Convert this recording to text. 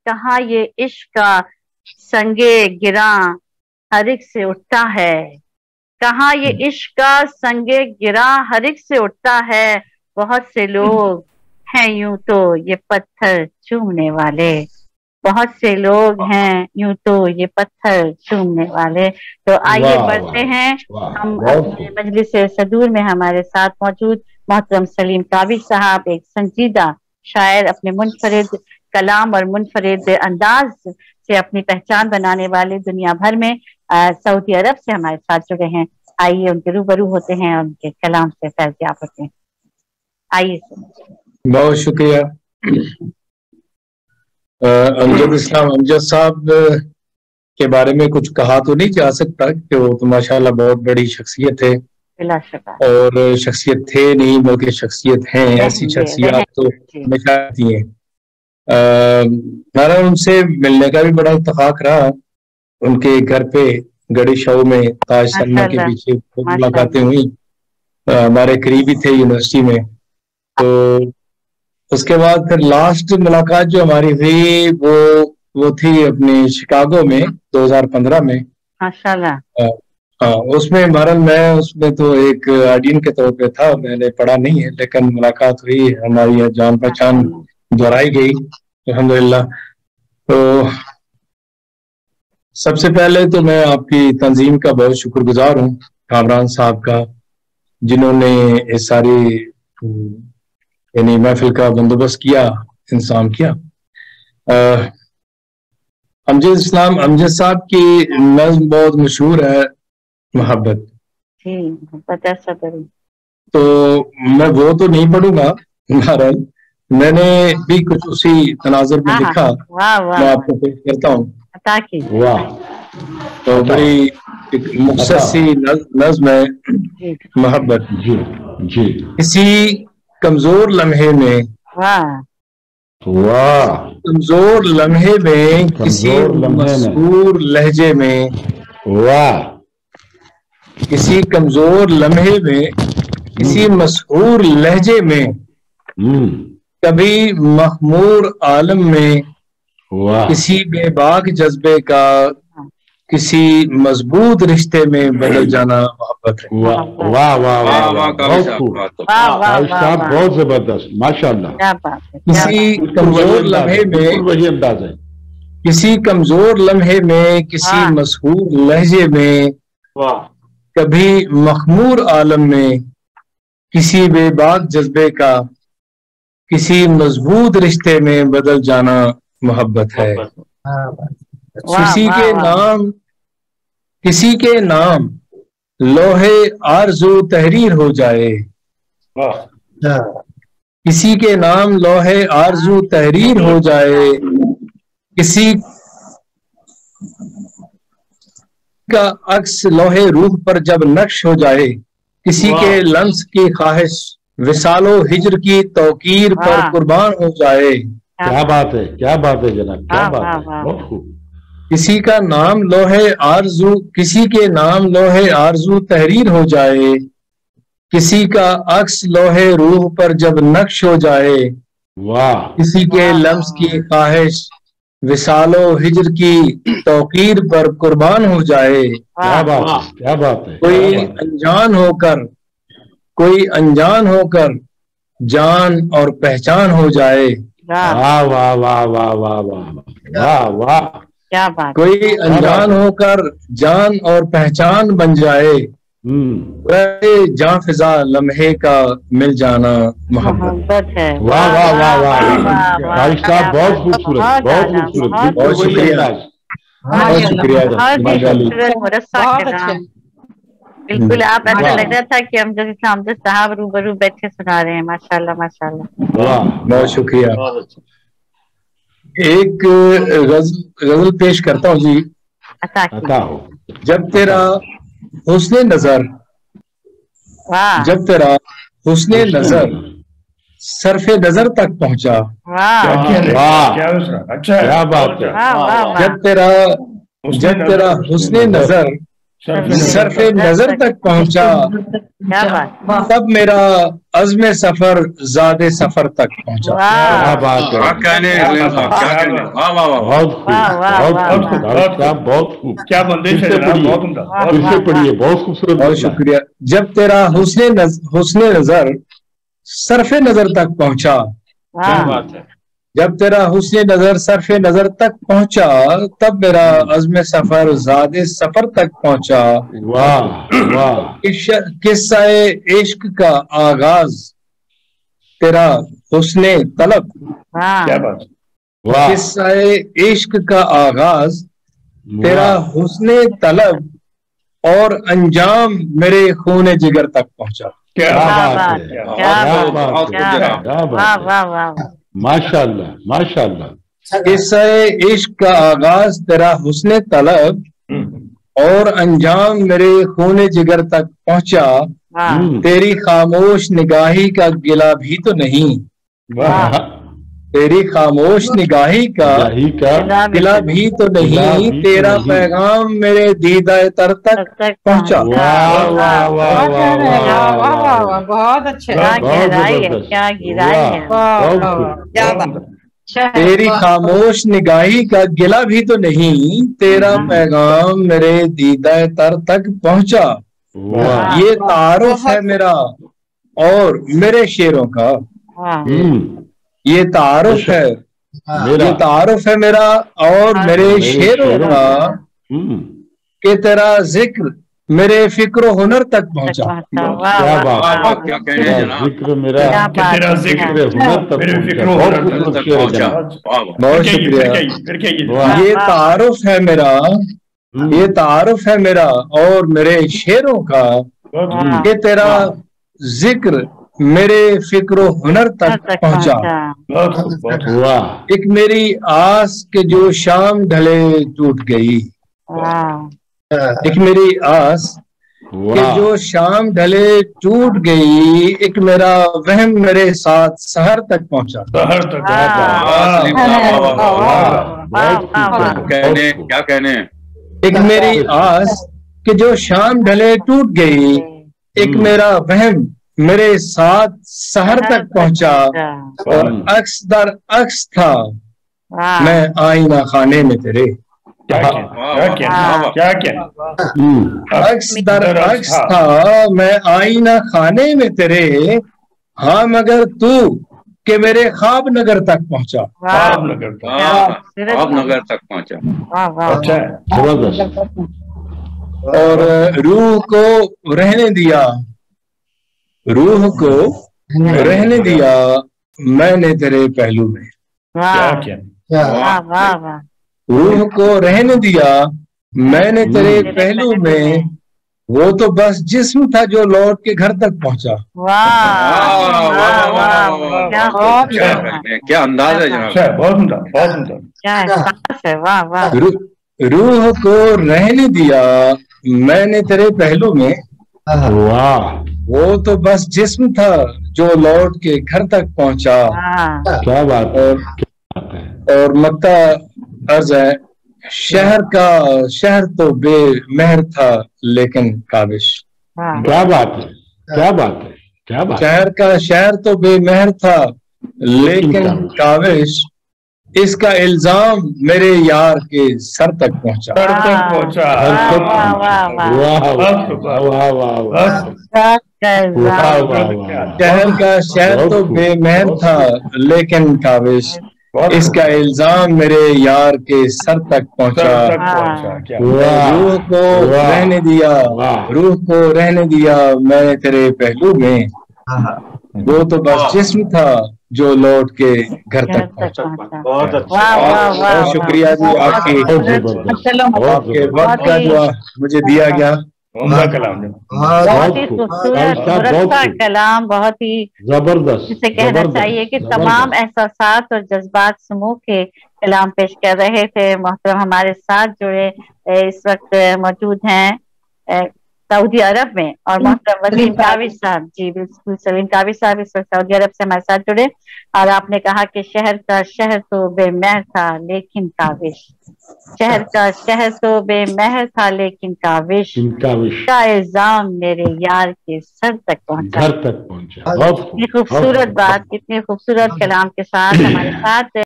کہاں یہ عشق کا سنگے گراں ہر ایک سے اٹھتا ہے، کہاں یہ عشق کا سنگے گراں ہر ایک سے اٹھتا ہے، بہت سے لوگ ہیں یوں تو یہ پتھر چومنے والے، بہت سے لوگ ہیں یوں تو یہ پتھر چومنے والے۔ تو آئیے بڑھتے ہیں ہم اپنے مجلس صدور میں۔ ہمارے ساتھ موجود محترم سلیم کابل صاحب، ایک سنجیدہ شاعر، اپنے منفرد کلام اور منفرد انداز سے اپنی پہچان بنانے والے، دنیا بھر میں سعودی عرب سے ہمارے ساتھ جڑے ہیں۔ آئیے ان کے روبرو ہوتے ہیں اور ان کے کلام سے فیضیاب ہوتے ہیں۔ آئیے بہت شکریہ۔ امجد اسلام امجد صاحب کے بارے میں کچھ کہا تو نہیں جا سکتا کہ وہ تو ماشاءاللہ بہت بڑی شخصیت ہے، اور شخصیت تھے نہیں بلکہ شخصیت ہیں۔ ایسی شخصیات تو ہمیشہ آتی ہیں۔ میرا ان سے ملنے کا بھی بڑا اتفاق رہا۔ ان کے گھر پہ گڑی شو میں تاج سلمہ کے پیچھے ملاقاتیں ہوئی، ہمارے قریبی تھے یونیورسٹی میں۔ تو اس کے بعد پھر لاسٹ ملاقات جو ہماری ہوئی وہ تھی اپنے شکاگو میں 2015 میں۔ اس میں بہرحال میں اس میں تو ایک آڈین کے طور پہ تھا، میں نے پڑھا نہیں ہے، لیکن ملاقات ہوئی، ہماری جان پہچان دہرائی گئی الحمدللہ۔ تو سب سے پہلے تو میں آپ کی تنظیم کا بہت شکر گزار ہوں، کامران صاحب کا، جنہوں نے اس ساری یعنی محفل کا بندوبست کیا، انتظام کیا۔ امجد اسلام امجد صاحب کی نظم بہت مشہور ہے، محبت۔ تو میں وہ تو نہیں پڑھوں گا، بہرحال میں نے بھی کچھ اسی تناظر میں لکھا، میں آپ کو پیش کرتا ہوں۔ تو بڑی مختصر سی نظم ہے، محبت۔ کسی کمزور لمحے میں، کمزور لمحے میں، کسی مسحور لہجے میں، کسی کمزور لمحے میں، کسی مسحور لہجے میں، کبھی مخمور عالم میں، کسی بے باک جذبے کا کسی مضبوط رشتے میں بدل جانا محبت ہے۔ واہ واہ واہ واہ، بہت زبردست، ماشاءاللہ۔ کسی کمزور لمحے میں، وہی انداز ہے، کسی کمزور لمحے میں، کسی مسحور لہجے میں، کبھی مخمور عالم میں، کسی بے باک جذبے کا کسی مضبوط رشتے میں بدل جانا محبت ہے۔ کسی کے نام لوہے آرزو تحریر ہو جائے، کسی کے نام لوہے آرزو تحریر ہو جائے، کسی کا عکس لوہے روح پر جب نقش ہو جائے، کسی کے لمس کی خواہش وصال و ہجر کی توقیر پر قربان ہو جائے۔ کیا بات ہے، کیا بات ہے جناب، کیا بات ہے، بہت خوب۔ کسی کا نام لوہے آرزو، کسی کے نام لوہے آرزو تحریر ہو جائے، کسی کا عکس لوہے روح پر جب نقش ہو جائے، کسی کے لمس کی خواہش وصال و ہجر کی توقیر پر قربان ہو جائے۔ کیا بات ہے، کیا بات ہے۔ کوئی انجان ہو کر جان اور پہچان ہو جائے۔ واہ واہ واہ واہ واہ واہ واہ، کوئی انجان ہو کر جان اور پہچان بن جائے، جاں فضا لمحے کا مل جانا محبت ہے۔ واہ واہ واہ واہ، بھائی صاحب بہت خوبصورت، بہت خوبصورت، بہت شکریہ، بہت شکریہ۔ بالکل آپ ایسا لگ رہا تھا کہ امجد صاحب روبرو بیٹھے سنا رہے ہیں، ماشاءاللہ ماشاءاللہ، بہت شکریہ۔ ایک غزل پیش کرتا ہوں جی۔ جب تیرا حسن نظر، جب تیرا حسن نظر صرف نظر تک پہنچا، کیا بات ہے، جب تیرا حسن نظر सरफ नजर तक पहुंचा, तब मेरा अज़्म सफर ज़ादे सफर तक पहुंचा। क्या बात है, क्या कहने, क्या कहने, वाह वाह वाह, बहुत खूब, बहुत खूब। क्या बंदिश है जनाब, बहुत उम्दा, फिर से पढ़िए, बहुत खूबसूरत। बहुत शुक्रिया। जब तेरा हुस्ने नजर सरफे नजर तक पहुंचा, क्या बात है, जब तेरा हुस्ने नजर सरफे नजर तक पहुंचा, तब मेरा अज़्म सफर ज़ादे सफर तक पहुंचा। वाह वाह, किस्सा-ए इश्क का आगाज तेरा हुस्ने तलब, क्या बात, वाह, किस्सा-ए इश्क का आगाज तेरा हुस्ने तलब, और अंजाम मेरे खूने जिगर तक पहुंचा। क्या बात बात है, है, क्या बात है, माशाअल्लाह माशाअल्लाह। किस्सा-ए इश्क का आगाज तेरा हुस्ने तलब, और अंजाम मेरे खूने जिगर तक पहुंचा। तेरी खामोश निगाही का गिला भी तो नहीं, वाह, तेरी खामोश निगाही का यही का गिला भी तो नहीं, तेरा पैगाम मेरे दीदाए तर तक पहुंचा। वाह वाह वाह वाह, बहुत अच्छे, क्या बहुत गहराई है, जबरदस्त। क्या गहराई है। बहुत खूब। क्या बात, तेरी खामोश निगाही का गिला भी तो नहीं, तेरा पैगाम मेरे दीदाए तर तक पहुंचा। वाह, ये तारुफ है मेरा और मेरे शेरों का, ये तारुफ है, मेरा ये तारुफ है मेरा और मेरे शेरों का, कि तेरा जिक्र मेरे फिक्र हुनर तक पहुंचा। क्या बात है, क्या कहने तेरा जनाब, जिक्र मेरा कि तेरा जिक्र हुनर तक मेरे फिक्र पहुंचा। हुनर बहुत खूबसूरत तक शेर है पहुंचा, जनाब। वाह वाह, बहुत शुक्रिया। फिर क्या वाह, ये तारुफ है मेरा, ये तारुफ है मेरा और मेरे शेरों का, कि तेरा जिक्र मेरे फिक्र हुनर तक पहुंचा। वाह, एक मेरी आस के जो शाम ढले टूट गई, एक मेरी आस कि वाह, जो शाम ढले टूट गई, एक मेरा वहम मेरे साथ सहर तक पहुंचा। शहर तक, क्या कहने, एक मेरी आस कि जो शाम ढले टूट गई, एक मेरा वहम मेरे साथ सहर तक पहुंचा, और अक्स दर अक्स था मैं आईना खाने में तेरे। अक्स दर अक्स था मैं आईना खाने में तेरे, हाँ मगर तू कि मेरे ख्वाब नगर तक पहुंचा। ख्वाब नगर तक पहुंचा। अच्छा, जबरदस्त। और रूह को रहने दिया, रूह को रहने दिया मैंने तेरे पहलू में। रूह को रहने दिया मैंने तेरे पहलू में, वो तो बस जिस्म था जो लौट के घर तक पहुंचा। क्या अंदाज है जनाब, बहुत सुंदर, बहुत सुंदर। रूह को रहने दिया मैंने तेरे पहलू में, वाह, वो तो बस जिस्म था जो लौट के घर तक पहुंचा। क्या बात है, और मक्का अर्ज है, शहर तो बेमहर था लेकिन काबिश। क्या बात है, क्या बात है, क्या बात। शहर तो बेमहर था लेकिन काबिश, इसका इल्जाम मेरे यार के सर तक पहुंचा। सर तक पहुंचा। वाह वाह वाह वाह, शहर तो बेमहर था लेकिन काबिश, इसका इल्जाम मेरे यार के सर तक पहुंचा। रूह को रहने दिया, रूह को रहने दिया मैंने तेरे पहलू में, वो तो बस जिस्म था जो लौट के घर तक पहुंचा। बहुत अच्छा, बहुत शुक्रिया जी आपके वक्त का जो मुझे दिया गया। कलाम बहुत ही खूबसूरत कलाम, बहुत ही जबरदस्त। जिसे कहना चाहिए कि तमाम एहसासात और जज्बात समूह के कलाम पेश कर रहे थे। मोहतरम हमारे साथ जुड़े इस वक्त मौजूद हैं सऊदी अरब में, और मोहतरम वसीम काविश साहब, जी बिल्कुल सलीम काविश साहब इस वक्त सऊदी अरब से हमारे साथ जुड़े। और आपने कहा कि शहर का शहर तो बेमहर था लेकिन काविश, शहर का शहर तो बेमहर था लेकिन काविश का इल्जाम मेरे यार के सर तक पहुंचा, घर तक पहुंचा। कितनी खूबसूरत बात, कितने खूबसूरत कलाम के साथ हमारे साथ